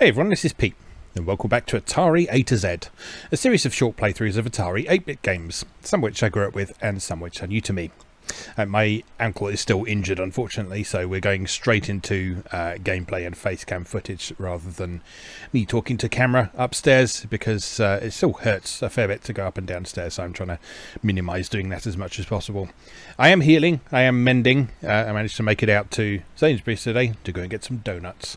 Hey everyone, this is Pete, and welcome back to Atari A to Z, a series of short playthroughs of Atari 8-bit games, some which I grew up with and some which are new to me. My ankle is still injured, unfortunately, so we're going straight into gameplay and facecam footage rather than me talking to camera upstairs, because it still hurts a fair bit to go up and downstairs, so I'm trying to minimise doing that as much as possible. I am healing, I am mending. I managed to make it out to Sainsbury's today to go and get some donuts.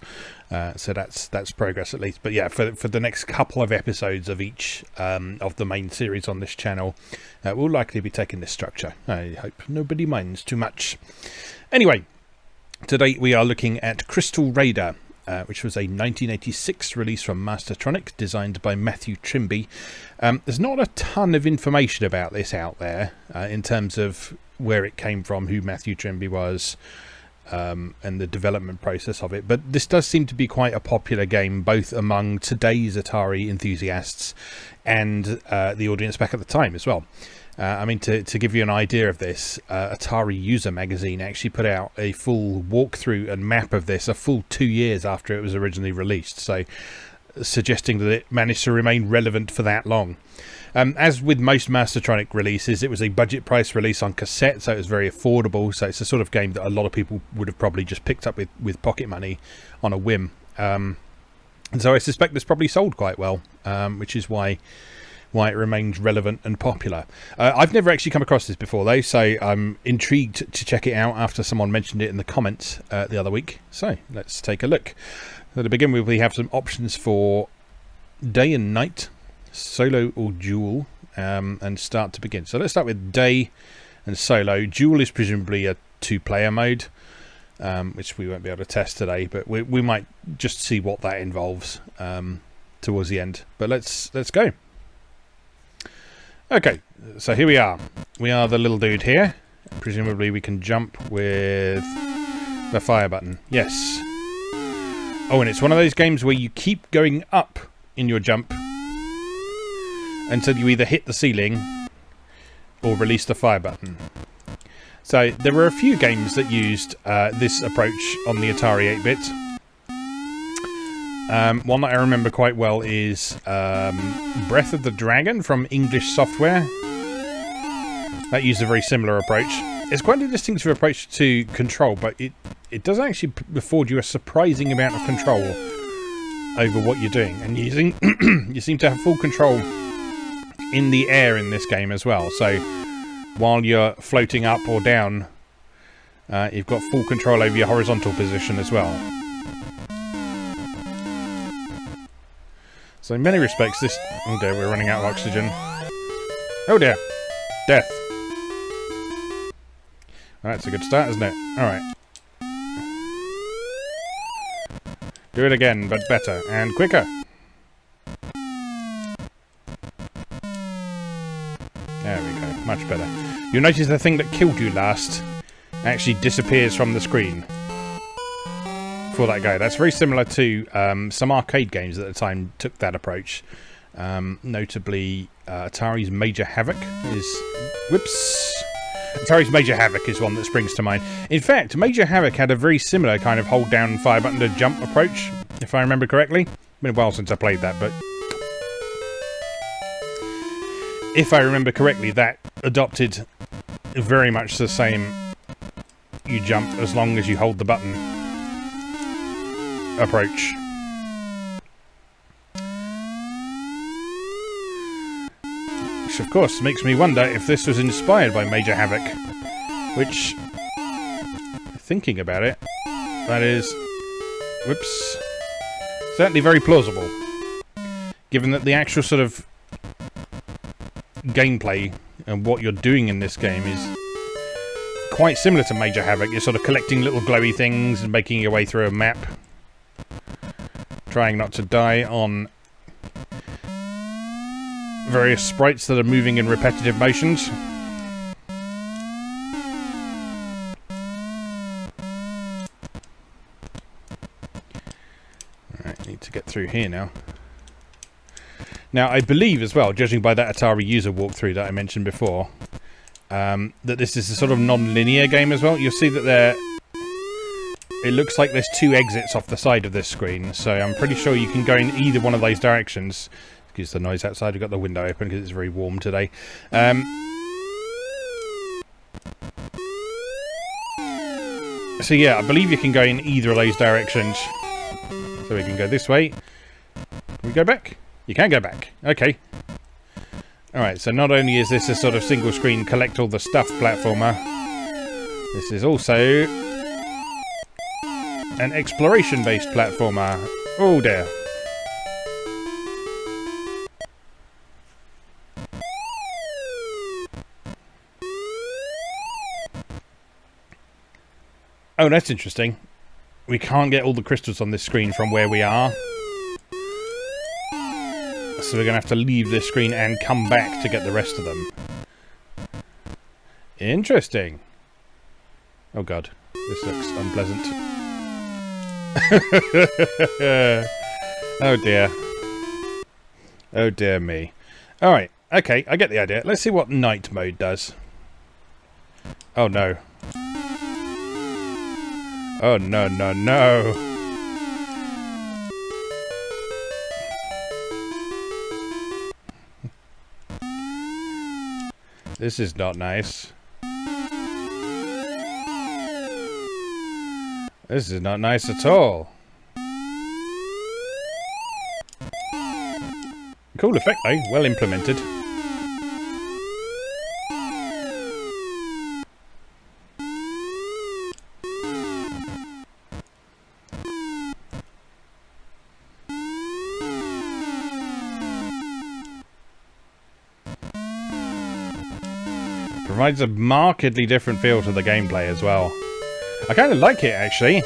So that's progress at least. But yeah, for the next couple of episodes of each of the main series on this channel, we'll likely be taking this structure. I hope nobody minds too much. Anyway, today we are looking at Crystal Raider, which was a 1986 release from Mastertronic, designed by Matthew Trimby. There's not a ton of information about this out there in terms of where it came from, who Matthew Trimby was, and the development process of it, but this does seem to be quite a popular game both among today's Atari enthusiasts and the audience back at the time as well. I mean, to give you an idea of this, Atari User magazine actually put out a full walkthrough and map of this a full 2 years after it was originally released, so suggesting that it managed to remain relevant for that long. As with most Mastertronic releases, it was a budget price release on cassette, so it was very affordable. So it's the sort of game that a lot of people would have probably just picked up with pocket money on a whim. And so I suspect this probably sold quite well, which is why it remains relevant and popular. I've never actually come across this before though, so I'm intrigued to check it out after someone mentioned it in the comments the other week. So let's take a look. So to begin with, we have some options for day and night, solo or duel, and start to begin. So let's start with day and solo. Duel is presumably a two-player mode, which we won't be able to test today, but we might just see what that involves towards the end. But let's go. Okay, so here we are. We are the little dude here. Presumably we can jump with the fire button. Yes. Oh, and it's one of those games where you keep going up in your jump until you either hit the ceiling or release the fire button. So there were a few games that used this approach on the Atari 8-bit. One that I remember quite well is Breath of the Dragon from English Software. That used a very similar approach. It's quite a distinctive approach to control, but it does actually afford you a surprising amount of control over what you're doing. And you seem to have full control in the air in this game as well. So while you're floating up or down, you've got full control over your horizontal position as well. So in many respects this... Oh dear, we're running out of oxygen. Oh dear. Death. Well, that's a good start, isn't it? Alright. Do it again, but better and quicker. There we go, much better. You'll notice the thing that killed you last actually disappears from the screen for that go. That's very similar to some arcade games at the time took that approach. Notably, Atari's Major Havoc is... Whoops! Atari's Major Havoc is one that springs to mind. In fact, Major Havoc had a very similar kind of hold down fire button to jump approach, if I remember correctly. It's been a while since I played that, but... if I remember correctly, that adopted very much the same you jump as long as you hold the button approach. Which of course makes me wonder if this was inspired by Major Havoc, which, thinking about it, that is, whoops, certainly very plausible, given that the actual sort of gameplay and what you're doing in this game is quite similar to Major Havoc. You're sort of collecting little glowy things and making your way through a map, trying not to die on various sprites that are moving in repetitive motions. Alright, need to get through here now. Now, I believe as well, judging by that Atari user walkthrough that I mentioned before, that this is a sort of non-linear game as well. You'll see that there it looks like there's 2 exits off the side of this screen, so I'm pretty sure you can go in either one of those directions. Excuse the noise outside, we've got the window open because it's very warm today. So yeah, I believe you can go in either of those directions. So we can go this way. Can we go back? You can go back. Okay. Alright, so not only is this a sort of single screen collect all the stuff platformer, this is also an exploration based platformer. Oh dear. Oh, that's interesting. We can't get all the crystals on this screen from where we are. So we're going to have to leave this screen and come back to get the rest of them. Interesting. Oh god, this looks unpleasant. Oh dear. Oh dear me. Alright, okay, I get the idea. Let's see what night mode does. Oh no. Oh no, no, no. This is not nice. This is not nice at all. Cool effect though, well implemented. Provides a markedly different feel to the gameplay as well. I kind of like it actually.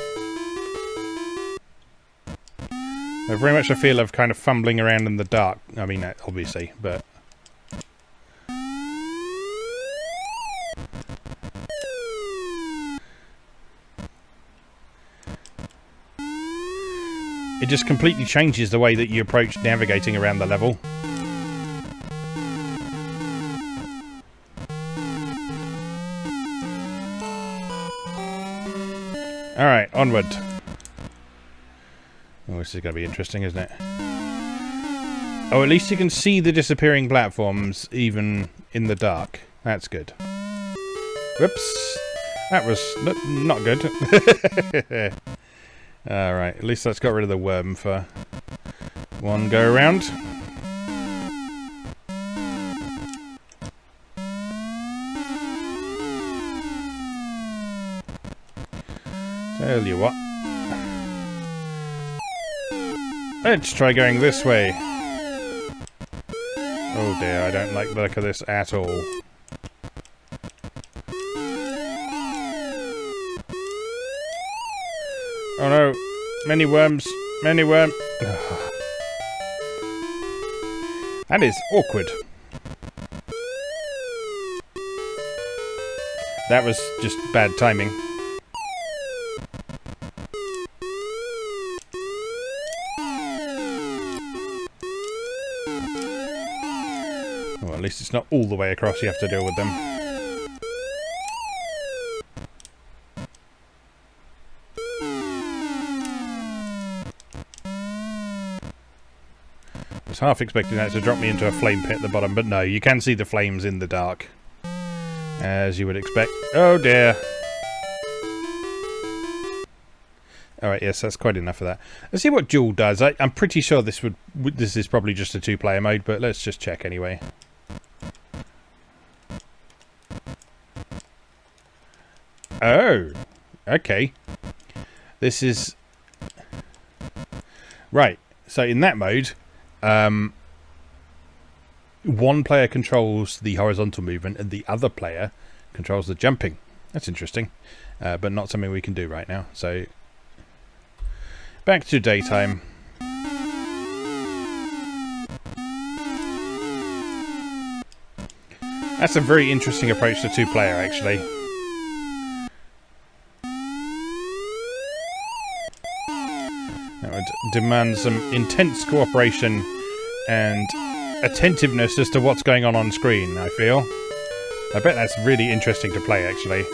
Very much a feel of kind of fumbling around in the dark. I mean, obviously, but... it just completely changes the way that you approach navigating around the level. Alright, onward. Oh, this is going to be interesting, isn't it? Oh, at least you can see the disappearing platforms even in the dark. That's good. Whoops. That was not good. Alright, at least that's got rid of the worm for one go around. Tell you what. Let's try going this way. Oh dear, I don't like the look of this at all. Oh no, many worms, many worms. That is awkward. That was just bad timing. Well, at least it's not all the way across, you have to deal with them. I was half expecting that to drop me into a flame pit at the bottom, but no, you can see the flames in the dark. As you would expect. Oh dear. Alright, yes, that's quite enough of that. Let's see what Duel does. I'm pretty sure this is probably just a 2-player mode, but let's just check anyway. Oh, okay. This is... right, so in that mode, one player controls the horizontal movement and the other player controls the jumping. That's interesting, but not something we can do right now. So, back to daytime. That's a very interesting approach to 2-player, actually. That would demand some intense cooperation and attentiveness as to what's going on screen, I feel. I bet that's really interesting to play, actually.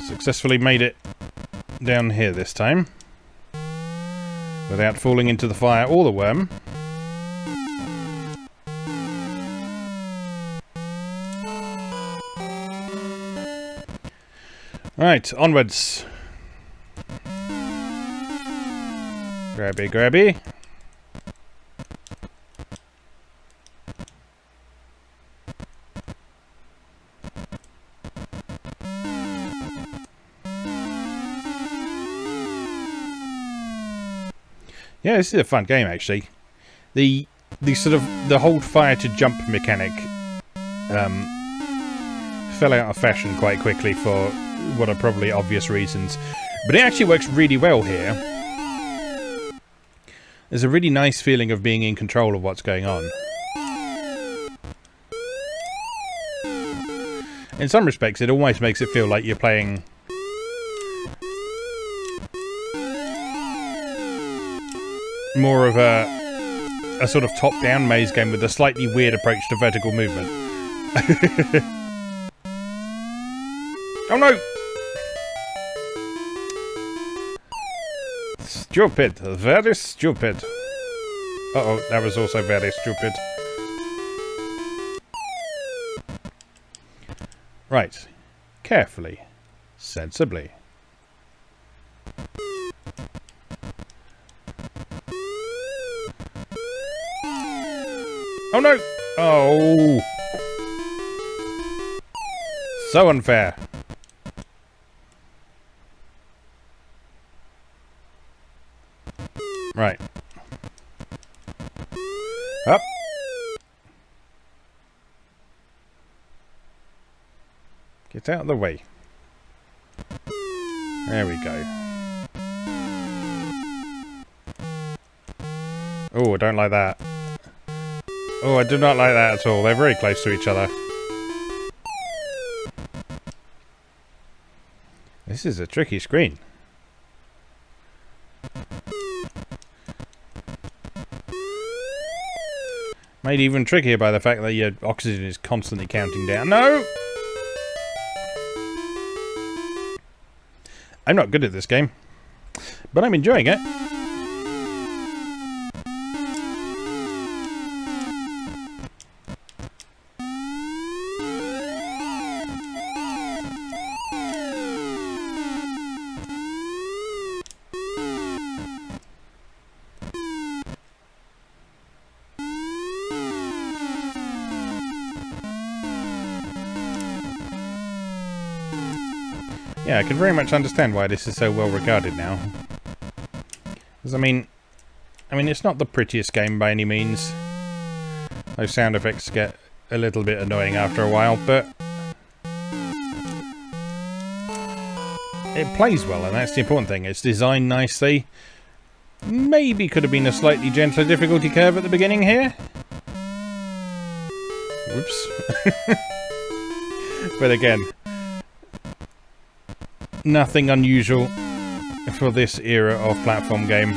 Successfully made it down here this time. Without falling into the fire or the worm. Right, onwards. Grabby, grabby. Yeah, this is a fun game actually. The sort of the hold fire to jump mechanic fell out of fashion quite quickly for what are probably obvious reasons, but it actually works really well here. There's a really nice feeling of being in control of what's going on. In some respects, it almost makes it feel like you're playing more of a sort of top-down maze game with a slightly weird approach to vertical movement. Oh no! Stupid. Very stupid. Uh-oh, that was also very stupid. Right. Carefully. Sensibly. Oh no! Oh! So unfair. Right. Up. Get out of the way. There we go. Oh, I don't like that. Oh, I do not like that at all. They're very close to each other. This is a tricky screen. Made even trickier by the fact that your oxygen is constantly counting down. No! I'm not good at this game, but I'm enjoying it. Yeah, I can very much understand why this is so well regarded now. Because, I mean, it's not the prettiest game by any means. Those sound effects get a little bit annoying after a while, but it plays well, and that's the important thing. It's designed nicely. Maybe could have been a slightly gentler difficulty curve at the beginning here. Whoops. But again, nothing unusual for this era of platform game.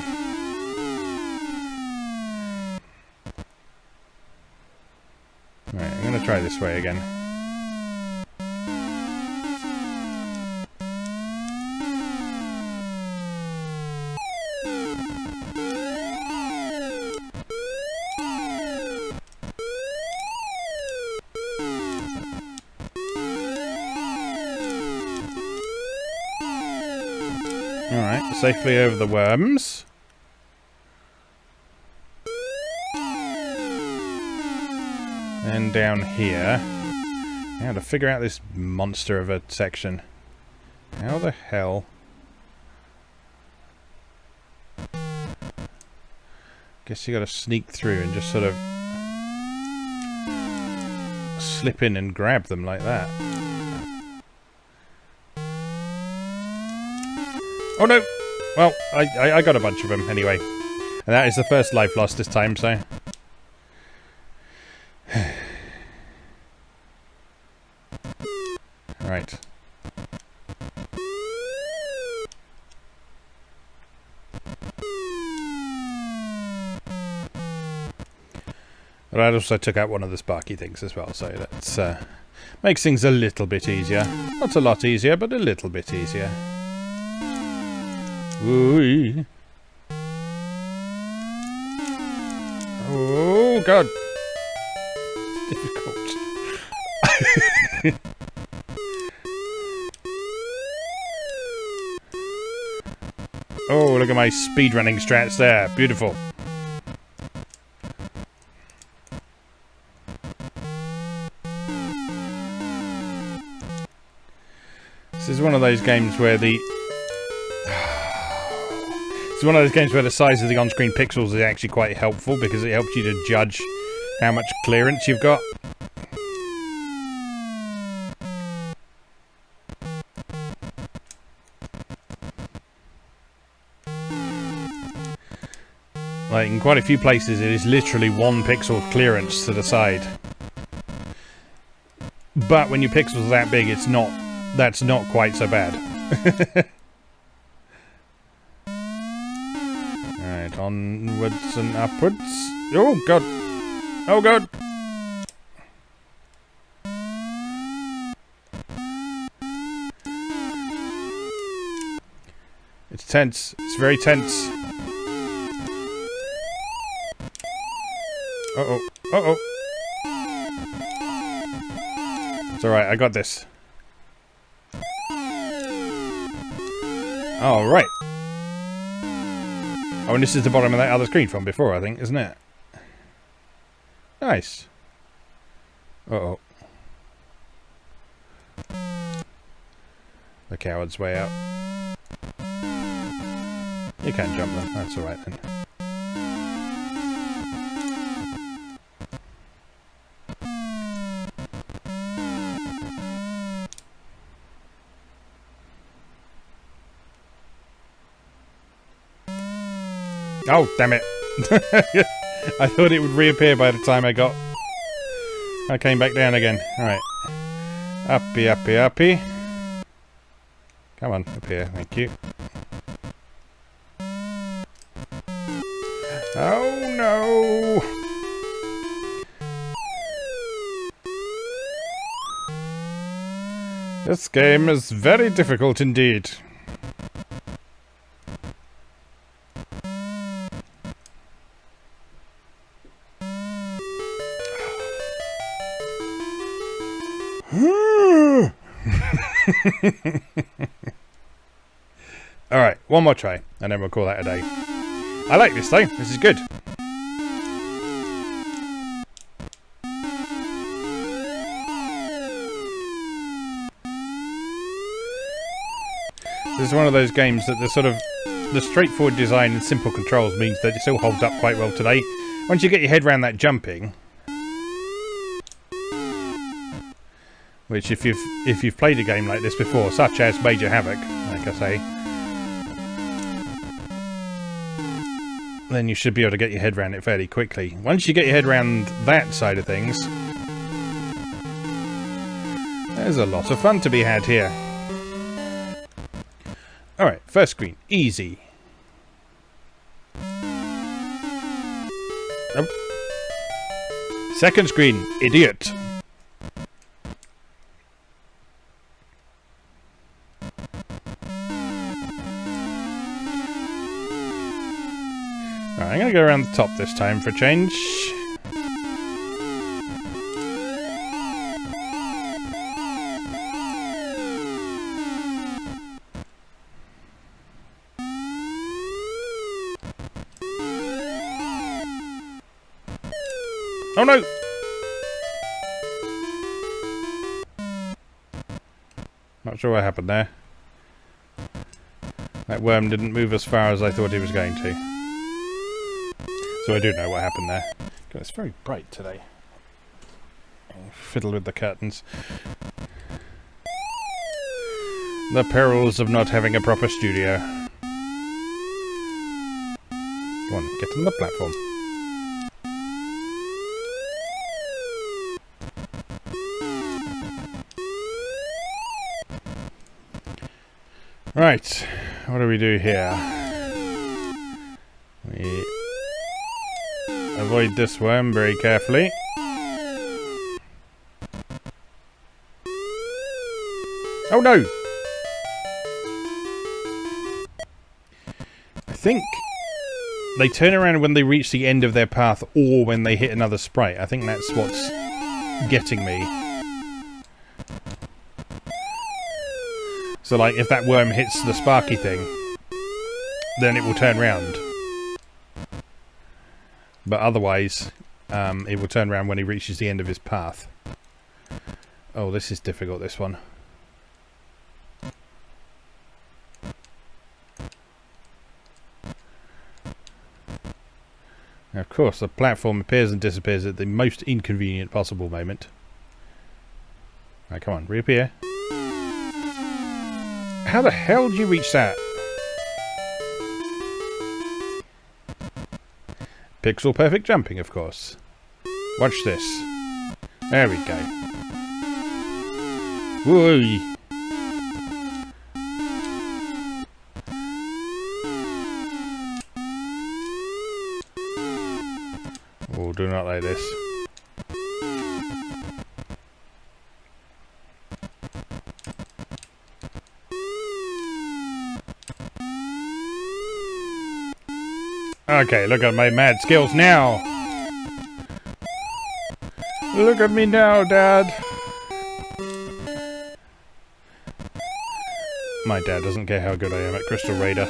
Right, I'm going to try this way again. Alright, safely over the worms. And down here. Now to figure out this monster of a section. How the hell? Guess you gotta sneak through and just sort of slip in and grab them like that. Oh no! Well, I got a bunch of them anyway. And that is the first life lost this time, so... Right. But I also took out one of the sparky things as well, so let's Makes things a little bit easier. Not a lot easier, but a little bit easier. Ooh. Oh, God. It's difficult. Oh, look at my speedrunning strats there. Beautiful. This is one of those games where the... It's one of those games where the size of the on-screen pixels is actually quite helpful because it helps you to judge how much clearance you've got. Like, in quite a few places it is literally 1 pixel clearance to the side. But when your pixels are that big, it's not... That's not quite so bad. Alright, onwards and upwards. Oh, God! Oh, God! It's tense. It's very tense. Uh-oh. Uh-oh. It's alright, I got this. Alright. Oh, and this is the bottom of that other screen from before, I think, isn't it? Nice. Uh-oh. The coward's way out. You can jump them, that's alright then. Oh, damn it. I thought it would reappear by the time I came back down again. Alright. Uppy, uppy, uppy. Come on, up here, thank you. Oh no! This game is very difficult indeed. Alright, one more try, and then we'll call that a day. I like this though, this is good. This is one of those games that the straightforward design and simple controls means that it still holds up quite well today. Once you get your head around that jumping, which if you've played a game like this before, such as Major Havoc, like I say, then you should be able to get your head around it fairly quickly. Once you get your head around that side of things, there's a lot of fun to be had here. Alright, first screen, easy. Oh. Second screen, idiot. Alright, I'm going to go around the top this time for a change. Oh no! Not sure what happened there. That worm didn't move as far as I thought he was going to. So I do know what happened there. God, it's very bright today. Fiddle with the curtains. The perils of not having a proper studio. Come on, get on the platform. Right, what do we do here? We avoid this worm very carefully. Oh no! I think they turn around when they reach the end of their path or when they hit another sprite. I think that's what's getting me. So like if that worm hits the sparky thing, then it will turn round. But otherwise, it will turn around when he reaches the end of his path. Oh, this is difficult, this one. Now, of course, the platform appears and disappears at the most inconvenient possible moment. Now, come on, reappear. How the hell did you reach that? Pixel perfect jumping, of course. Watch this. There we go. Whee! Oh, do not like this. Okay, look at my mad skills now. Look at me now, Dad. My dad doesn't care how good I am at Crystal Raider.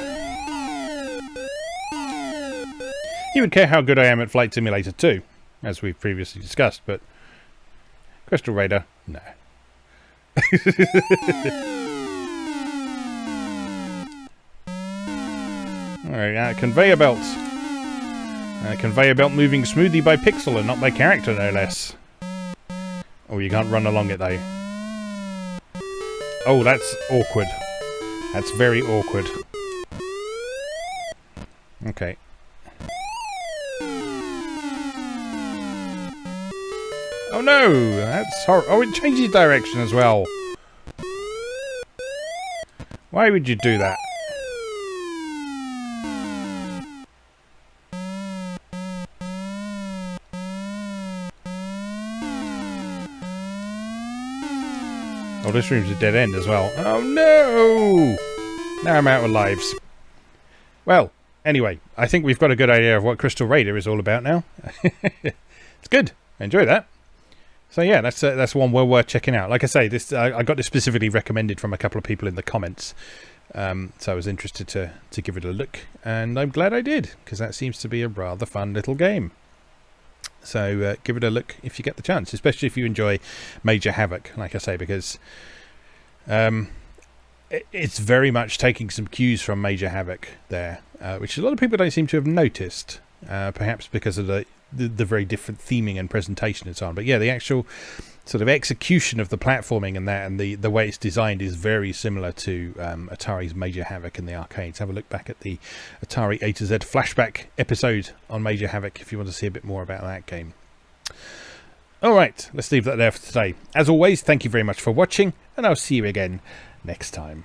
He would care how good I am at Flight Simulator 2, as we've previously discussed, but Crystal Raider, no. Alright, conveyor belt. Conveyor belt moving smoothly by pixel and not by character, no less. Oh, you can't run along it, though. Oh, that's awkward. That's very awkward. Okay. Oh no! That's horrible. Oh, it changes direction as well. Why would you do that? Oh, this room's a dead end as well. Oh no! Now I'm out of lives. Well, anyway, I think we've got a good idea of what Crystal Raider is all about now. It's good. I enjoy that. So yeah, that's one well worth checking out. Like I say, this I got this specifically recommended from a couple of people in the comments, so I was interested to give it a look, and I'm glad I did, because that seems to be a rather fun little game. So give it a look if you get the chance, especially if you enjoy Major Havoc, like I say, because it's very much taking some cues from Major Havoc there, which a lot of people don't seem to have noticed, perhaps because of the very different theming and presentation and so on. But yeah, the actual sort of execution of the platforming and that, and the way it's designed is very similar to Atari's Major Havoc in the arcades. Have a look back at the Atari A to Z flashback episode on Major Havoc if you want to see a bit more about that game. Alright, let's leave that there for today. As always, thank you very much for watching, and I'll see you again next time.